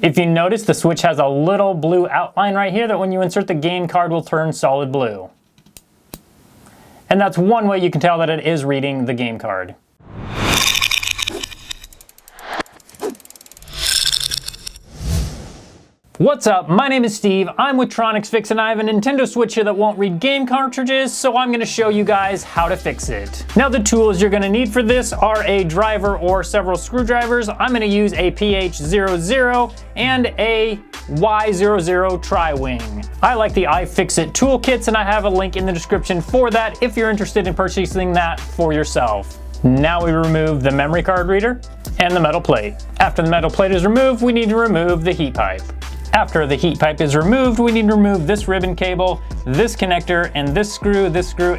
If you notice, the switch has a little blue outline right here that when you insert the game card will turn solid blue. And that's one way you can tell that it is reading the game card. What's up? My name is Steve, I'm with TronicsFix, and I have a Nintendo Switch here that won't read game cartridges, so I'm going to show you guys how to fix it. Now, the tools you're going to need for this are a driver or several screwdrivers. I'm going to use a PH00 and a Y00 tri-wing. I like the iFixit toolkits, and I have a link in the description for that if you're interested in purchasing that for yourself. Now we remove the memory card reader and the metal plate. After the metal plate is removed, we need to remove the heat pipe. After the heat pipe is removed, we need to remove this ribbon cable, this connector, and this screw,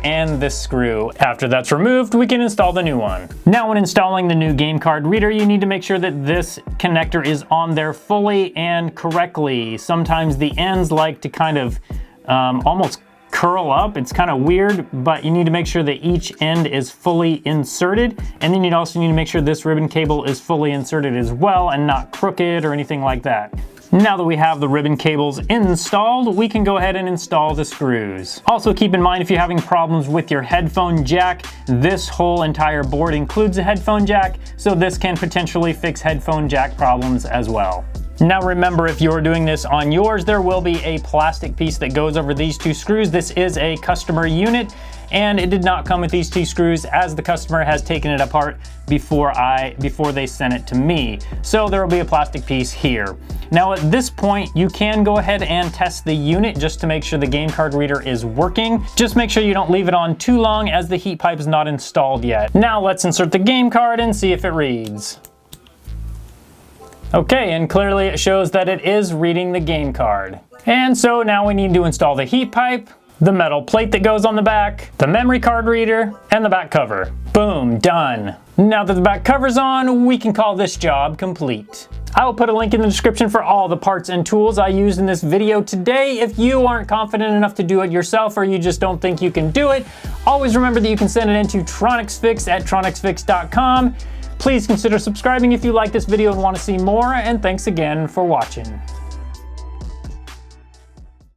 and this screw. After that's removed, we can install the new one. Now, when installing the new game card reader, you need to make sure that this connector is on there fully and correctly. Sometimes the ends like to kind of almost curl up. It's kind of weird, but you need to make sure that each end is fully inserted. And then you also need to make sure this ribbon cable is fully inserted as well and not crooked or anything like that. Now that we have the ribbon cables installed, we can go ahead and install the screws. Also keep in mind, if you're having problems with your headphone jack, this whole entire board includes a headphone jack, so this can potentially fix headphone jack problems as well. Now remember, if you're doing this on yours, there will be a plastic piece that goes over these two screws. This is a customer unit, and it did not come with these two screws as the customer has taken it apart before they sent it to me. So there will be a plastic piece here. Now at this point, you can go ahead and test the unit just to make sure the game card reader is working. Just make sure you don't leave it on too long as the heat pipe is not installed yet. Now let's insert the game card and see if it reads. Okay, and clearly it shows that it is reading the game card. And so now we need to install the heat pipe, the metal plate that goes on the back, the memory card reader, and the back cover. Boom, done. Now that the back cover's on, we can call this job complete. I will put a link in the description for all the parts and tools I used in this video today. If you aren't confident enough to do it yourself, or you just don't think you can do it, always remember that you can send it into TronicsFix at TronicsFix.com. Please consider subscribing if you like this video and want to see more, and thanks again for watching.